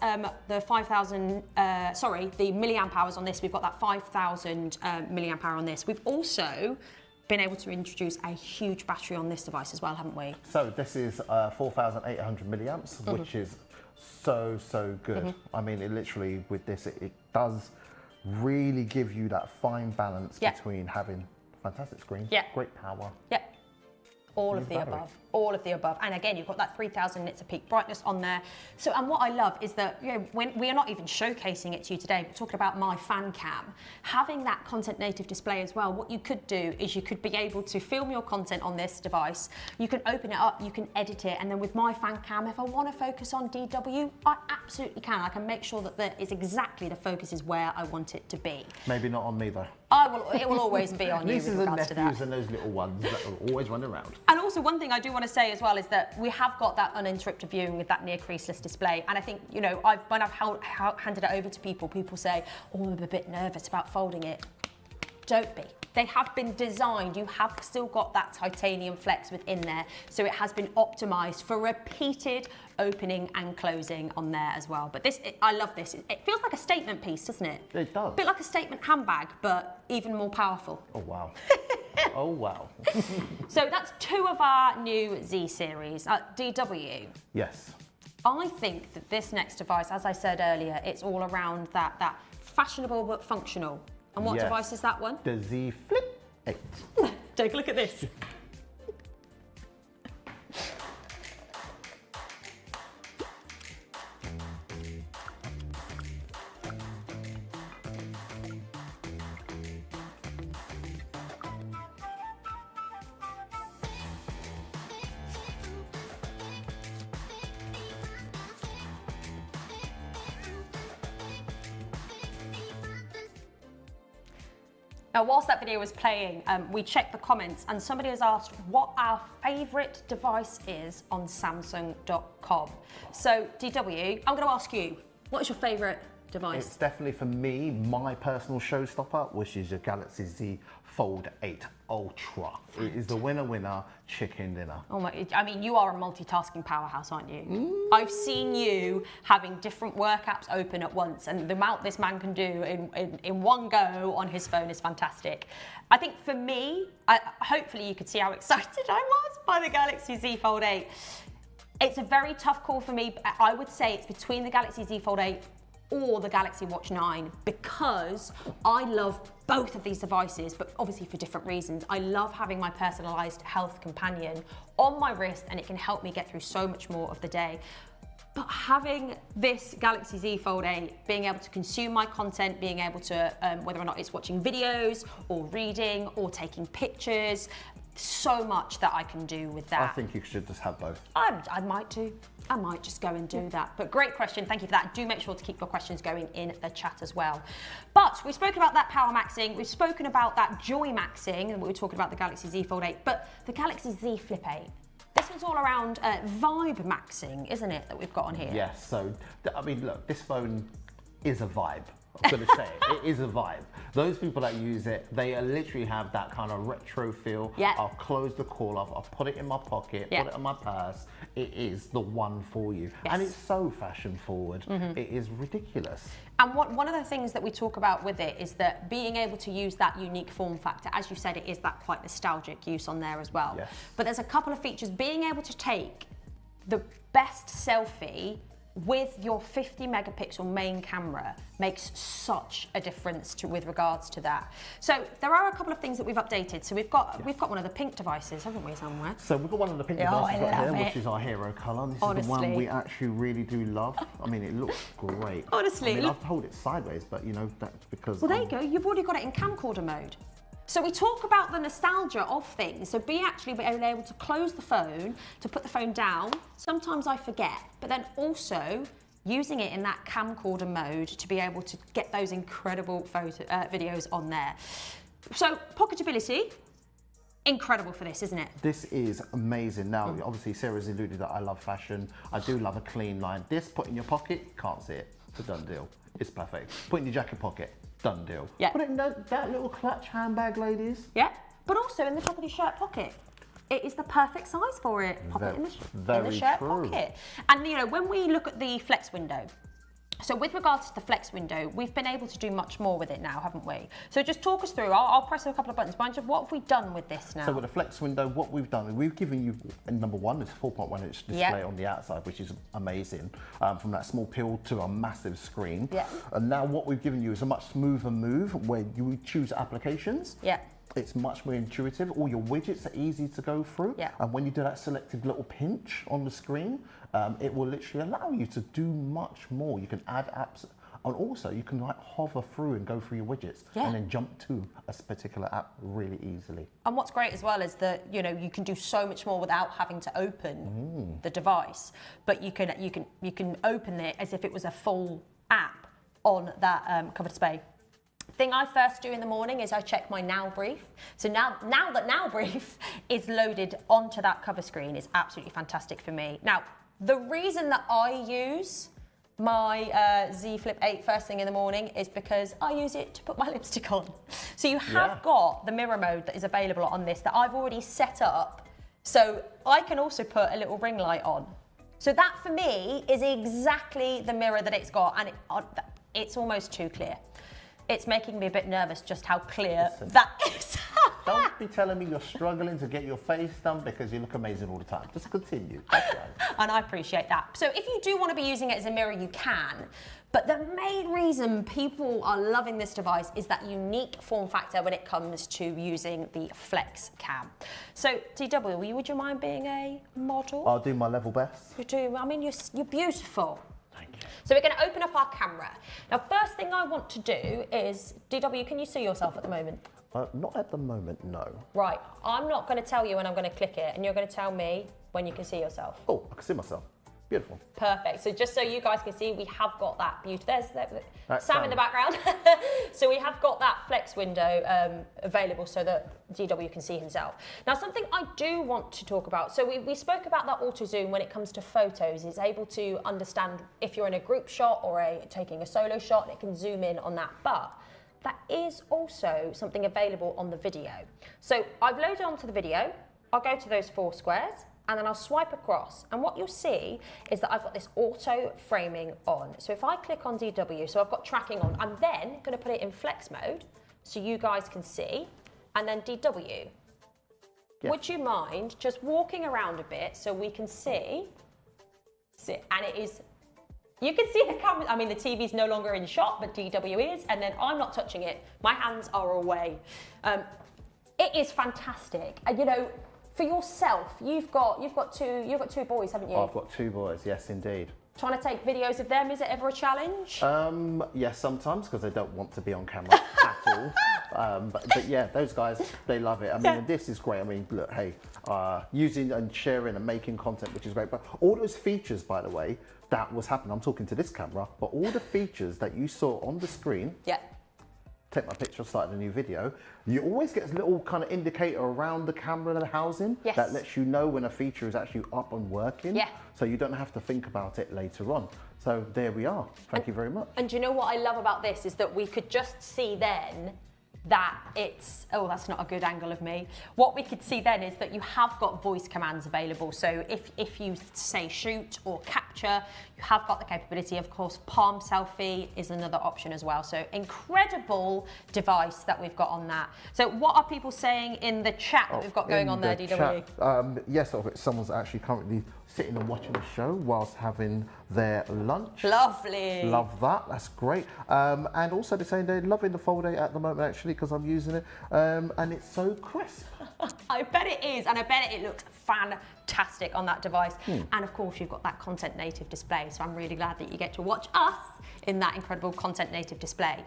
the 5,000, the milliamp hours on this. We've got that 5,000 milliamp hour on this. We've also been able to introduce a huge battery on this device as well, haven't we? So this is 4,800 milliamps, which is so good. I mean, it literally, with this, it does really give you that fine balance between having fantastic screen, great power. All of the above. All of the above. And again, you've got that 3,000 nits of peak brightness on there. So, and what I love is that, you know, when we are not even showcasing it to you today, we're talking about my fan cam, having that content native display as well. What you could do is you could be able to film your content on this device. You can open it up, you can edit it. And then with my fan cam, if I want to focus on DW, I absolutely can. I can make sure that there is exactly the focus is where I want it to be. Maybe not on me though. It will always be on you with Nieces and regards to that. nephews and those little ones that will always run around. And also one thing I do want to say as well is that we have got that uninterrupted viewing with that near creaseless display. And I think, you know, when I've handed it over to people, people say, oh, I'm a bit nervous about folding it. Don't be. They have been designed, you have still got that titanium flex within there, so it has been optimized for repeated opening and closing on there as well. But this, I love this. It feels like a statement piece, doesn't it? It does. A bit like a statement handbag, but even more powerful. Oh, wow. Oh, wow. So that's 2 of our new Z series. DW. Yes. I think that this next device, as I said earlier, it's all around that fashionable but functional. And what device is that one? The Z Flip 8. Take a look at this. Now, whilst that video was playing, we checked the comments and somebody has asked what our favourite device is on Samsung.com. So, DW, I'm going to ask you, what is your favourite device? It's definitely, for me, my personal showstopper, which is your Galaxy Z Fold 8 Ultra. It is the winner chicken dinner. Oh my, I mean, you are a multitasking powerhouse, aren't you? I've seen you having different work apps open at once, and the amount this man can do in one go on his phone is fantastic. I think for me, hopefully you could see how excited I was by the Galaxy Z Fold 8. It's a very tough call for me. I would say it's between the Galaxy Z Fold 8 or the Galaxy Watch 9, because I love both of these devices, but obviously for different reasons. I love having my personalized health companion on my wrist, and it can help me get through so much more of the day. But having this Galaxy Z Fold 8, being able to consume my content, being able to, whether or not it's watching videos or reading or taking pictures, so much that I can do with that. I think you should just have both. I might do. I might just go and do that. But great question, thank you for that. Do make sure to keep your questions going in the chat as well. But we've spoken about that power maxing, we've spoken about that joy maxing, and we were talking about the Galaxy Z Fold 8, but the Galaxy Z Flip 8. This one's all around vibe maxing, isn't it, that we've got on here? Yes, so, I mean, look, this phone is a vibe. I'm going to say it is a vibe. Those people that use it, they literally have that kind of retro feel. Yeah. I'll close the call off, I'll put it in my pocket, put it in my purse. It is the one for you. Yes. And it's so fashion forward. It is ridiculous. And one of the things that we talk about with it is that being able to use that unique form factor, as you said, it is that quite nostalgic use on there as well. Yes. But there's a couple of features. Being able to take the best selfie with your 50 megapixel main camera makes such a difference with regards to that. So there are a couple of things that we've updated. So we've got one of the pink devices, haven't we, somewhere? So we've got one of the pink devices right here, which is our hero colour. This is the one we actually really do love. I mean, it looks great. Honestly. I mean, I have to hold it sideways, but you know, that's because... Well, there you go. You've already got it in camcorder mode. So we talk about the nostalgia of things. So being able to close the phone, to put the phone down. Sometimes I forget, but then also using it in that camcorder mode to be able to get those incredible videos on there. So Pocketability, incredible for this, isn't it? This is amazing. Now, obviously, Sarah's alluded that I love fashion. I do love a clean line. This, put in your pocket, can't see it. it's a done deal. It's perfect. Put it in your jacket pocket, done deal. Yeah. Put it in that little clutch handbag, ladies. Yeah, but also in the top of your shirt pocket. It is the perfect size for it. Pop it in the shirt pocket. And you know, when we look at the flex window, so with regards to the flex window, we've been able to do much more with it now, haven't we? So just talk us through. I'll press a couple of buttons. Mind you, what have we done with this now? So with the flex window, what we've done is we've given you, number one, it's 4.1 inch display on the outside, which is amazing. From that small pill to a massive screen. Yeah. And now what we've given you is a much smoother move where you choose applications. Yeah. It's much more intuitive. All your widgets are easy to go through. Yeah. And when you do that selective little pinch on the screen, it will literally allow you to do much more. You can add apps, and also you can like hover through and go through your widgets and then jump to a particular app really easily. And what's great as well is that, you know, you can do so much more without having to open the device, but you can open it as if it was a full app on that cover display. Thing I first do in the morning is I check my Now Brief. So now that Now Brief is loaded onto that cover screen is absolutely fantastic for me. Now, the reason that I use my Z Flip 8 first thing in the morning is because I use it to put my lipstick on. So you have got the mirror mode that is available on this that I've already set up. So I can also put a little ring light on. So that for me is exactly the mirror that it's got, and it's almost too clear. It's making me a bit nervous just how clear that is. Don't be telling me you're struggling to get your face done because you look amazing all the time. Just continue. That's right. And I appreciate that. So if you do want to be using it as a mirror, you can. But the main reason people are loving this device is that unique form factor when it comes to using the Flex Cam. So DW, would you mind being a model? I'll do my level best. You do. I mean, you're beautiful. Thank you. So we're going to open up our camera. Now, first thing I want to do is, DW, can you see yourself at the moment? Not at the moment, no. Right, I'm not going to tell you when I'm going to click it, and you're going to tell me when you can see yourself. Oh, I can see myself. Beautiful. Perfect. So just so you guys can see, we have got that beauty. There's Sam in the background. So we have got that flex window available so that DW can see himself. Now, something I do want to talk about. So we spoke about that auto zoom when it comes to photos. It's able to understand if you're in a group shot or taking a solo shot, and it can zoom in on that. But that is also something available on the video. So I've loaded onto the video. I'll go to those 4 squares, and then I'll swipe across. And what you'll see is that I've got this auto framing on. So if I click on DW, so I've got tracking on, I'm then gonna put it in flex mode so you guys can see. And then DW, would you mind just walking around a bit so we can see? And it is, you can see the camera, I mean, the TV's no longer in shot, but DW is, and then I'm not touching it. My hands are away. It is fantastic. And you know, for yourself, you've got two boys, haven't you? Oh, I've got 2 boys, yes, indeed. Trying to take videos of them, is it ever a challenge? Yes, sometimes, because they don't want to be on camera at all. But yeah, those guys, they love it. I mean, this is great. I mean, look, hey, using and sharing and making content, which is great. But all those features, by the way, that was happening. I'm talking to this camera, but all the features that you saw on the screen. Yeah. Take my picture, started a new video. You always get a little kind of indicator around the camera and the housing that lets you know when a feature is actually up and working. Yeah. So you don't have to think about it later on. So there we are. Thank you very much. And do you know what I love about this is that we could just see then that it's, oh, that's not a good angle of me. What we could see then is that you have got voice commands available. So if you say shoot or capture, you have got the capability. Of course, palm selfie is another option as well. So incredible device that we've got on that. So what are people saying in the chat that we've got going on there, DW? Yes, someone's actually currently sitting and watching the show whilst having their lunch. Lovely. Love that, that's great. And also they're saying they're loving the Fold 8 at the moment actually because I'm using it and it's so crisp. I bet it is, and I bet it looks fantastic on that device. And of course you've got that content native display, so I'm really glad that you get to watch us in that incredible content native display.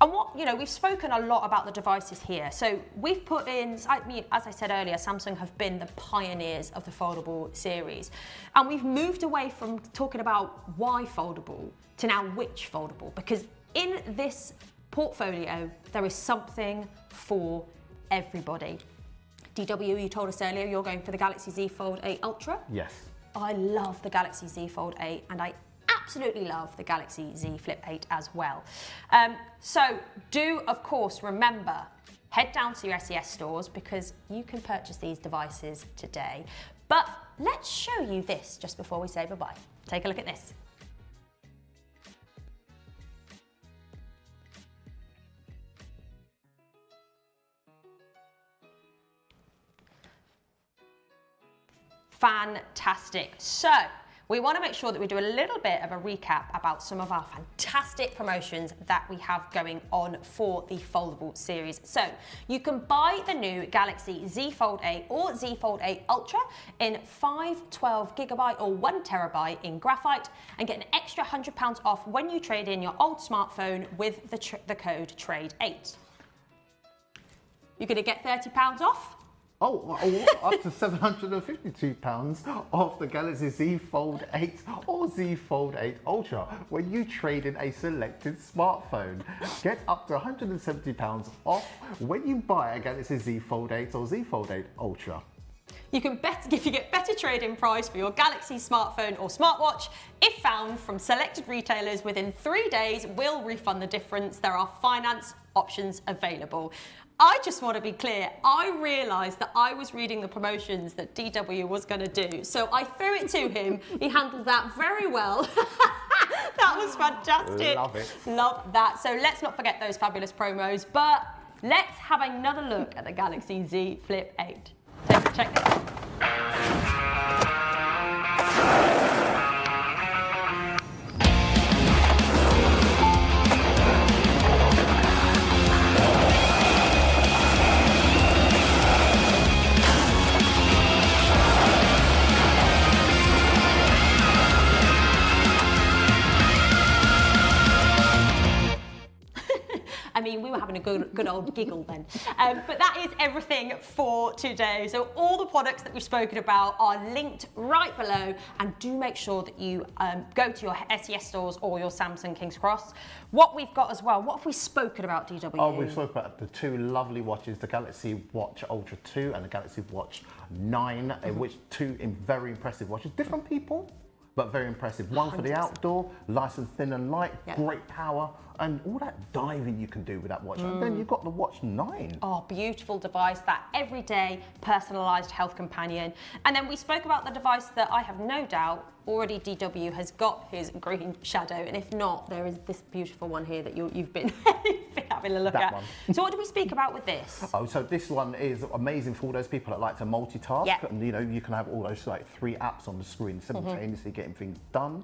And what, you know, we've spoken a lot about the devices here. So we've put in, I mean, as I said earlier, Samsung have been the pioneers of the foldable series. And we've moved away from talking about why foldable to now which foldable, because in this portfolio, there is something for everybody. DW, you told us earlier you're going for the Galaxy Z Fold 8 Ultra. Yes. I love the Galaxy Z Fold 8 and I absolutely love the Galaxy Z Flip 8 as well. So do, of course, remember, head down to your SES stores because you can purchase these devices today. But let's show you this just before we say bye-bye. Take a look at this. Fantastic. So we want to make sure that we do a little bit of a recap about some of our fantastic promotions that we have going on for the foldable series. So you can buy the new Galaxy Z Fold 8 or Z Fold 8 Ultra in 512GB or 1TB in graphite and get an extra £100 off when you trade in your old smartphone with the code TRADE8. You're going to get £30 off. Oh, up to £752 off the Galaxy Z Fold 8 or Z Fold 8 Ultra when you trade in a selected smartphone. Get up to £170 off when you buy a Galaxy Z Fold 8 or Z Fold 8 Ultra. You can if you get better trade-in price for your Galaxy smartphone or smartwatch, if found from selected retailers within 3 days, we'll refund the difference. There are finance options available. I just want to be clear, I realised that I was reading the promotions that DW was going to do, so I threw it to him. He handled that very well. That was fantastic. Love it. Love that. So let's not forget those fabulous promos, but let's have another look at the Galaxy Z Flip 8. Check this out. I mean, we were having a good old giggle then. But that is everything for today. So all the products that we've spoken about are linked right below, and do make sure that you go to your SES stores or your Samsung King's Cross. What we've got as well, what have we spoken about, DW? Oh, we've spoken about the two lovely watches, the Galaxy Watch Ultra 2 and the Galaxy Watch 9, which two very impressive watches. Different people, but very impressive. One for the 100%. outdoor, nice and thin and light, great power, and all that diving you can do with that watch. And then you've got the Watch 9. Oh, beautiful device, that everyday personalised health companion. And then we spoke about the device that I have no doubt already DW has got his green shadow, and if not, there is this beautiful one here that you've been having a look That at. one. So what do we speak about with this? Oh, so this one is amazing for all those people that like to multitask. Yeah. And you know, you can have all those like 3 apps on the screen simultaneously getting things done,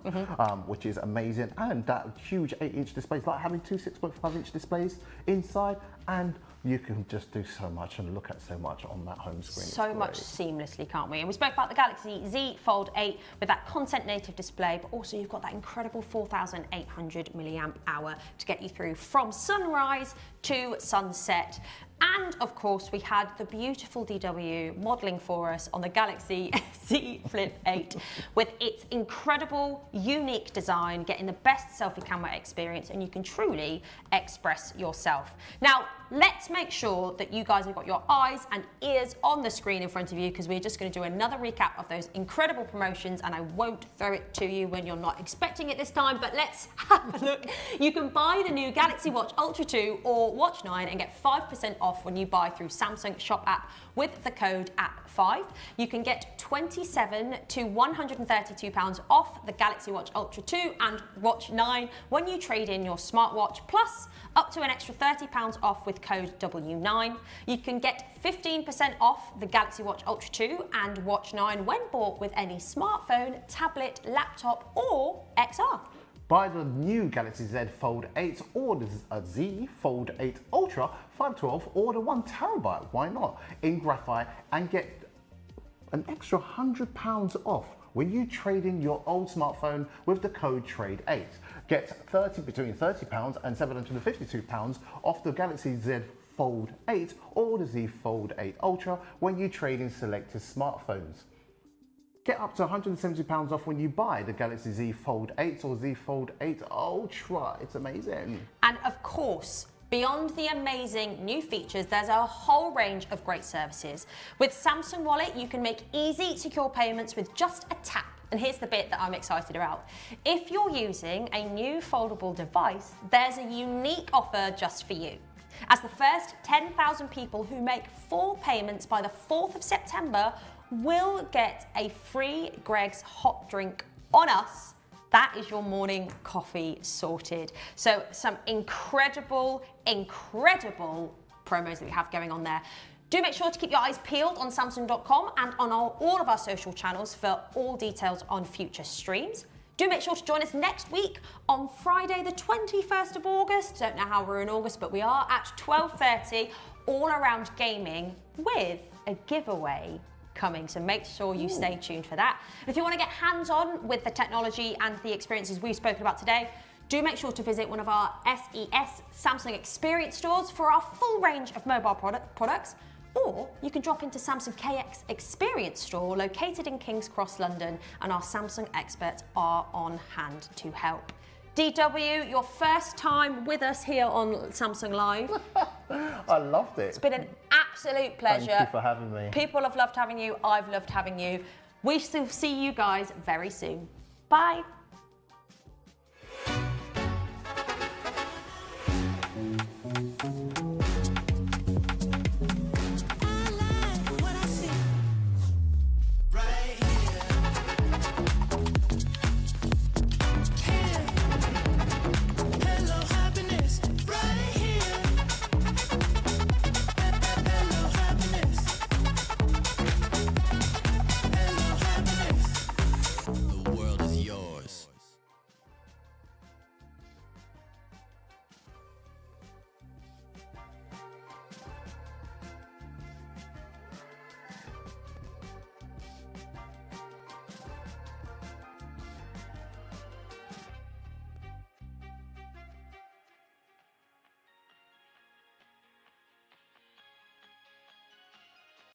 which is amazing. And that huge 8-inch display is like having two 6.5-inch displays inside, and you can just do so much and look at so much on that home screen. So much seamlessly, can't we? And we spoke about the Galaxy Z Fold 8 with that content native display, but also you've got that incredible 4,800 milliamp hour to get you through from sunrise to sunset. And of course, we had the beautiful DW modelling for us on the Galaxy Z Flip 8 with its incredible, unique design, getting the best selfie camera experience, and you can truly express yourself. Now, let's make sure that you guys have got your eyes and ears on the screen in front of you, because we're just going to do another recap of those incredible promotions, and I won't throw it to you when you're not expecting it this time, but let's have a look. You can buy the new Galaxy Watch Ultra 2 or Watch 9 and get 5% off when you buy through Samsung Shop app with the code APP5. You can get £27 to £132 off the Galaxy Watch Ultra 2 and Watch 9 when you trade in your smartwatch, plus up to an extra £30 off with code W9. You can get 15% off the Galaxy Watch Ultra 2 and Watch 9 when bought with any smartphone, tablet, laptop or XR. Buy the new Galaxy Z Fold 8 or the Z Fold 8 Ultra 512 or the 1TB, why not, in graphite, and get an extra £100 off when you trade in your old smartphone with the code TRADE8. Get between £30 and £752 off the Galaxy Z Fold 8 or the Z Fold 8 Ultra when you trade in selected smartphones. Get up to £170 off when you buy the Galaxy Z Fold 8 or Z Fold 8 Ultra. It's amazing. And of course, beyond the amazing new features, there's a whole range of great services. With Samsung Wallet, you can make easy, secure payments with just a tap And here's the bit that I'm excited about. If you're using a new foldable device, there's a unique offer just for you. As the first 10,000 people who make 4 payments by the 4th of September will get a free Greg's hot drink on us. That is your morning coffee sorted. So some incredible promos that we have going on there. Do make sure to keep your eyes peeled on Samsung.com and on all of our social channels for all details on future streams. Do make sure to join us next week on Friday, the 21st of August. Don't know how we're in August, but we are at 12:30, all around gaming with a giveaway coming. So make sure you stay tuned for that. And if you want to get hands-on with the technology and the experiences we've spoken about today, do make sure to visit one of our SES Samsung Experience stores for our full range of mobile products. Or you can drop into Samsung KX Experience store located in King's Cross, London, and our Samsung experts are on hand to help. DW, your first time with us here on Samsung Live. I loved it. It's been an absolute pleasure. Thank you for having me. People have loved having you. I've loved having you. We shall see you guys very soon. Bye.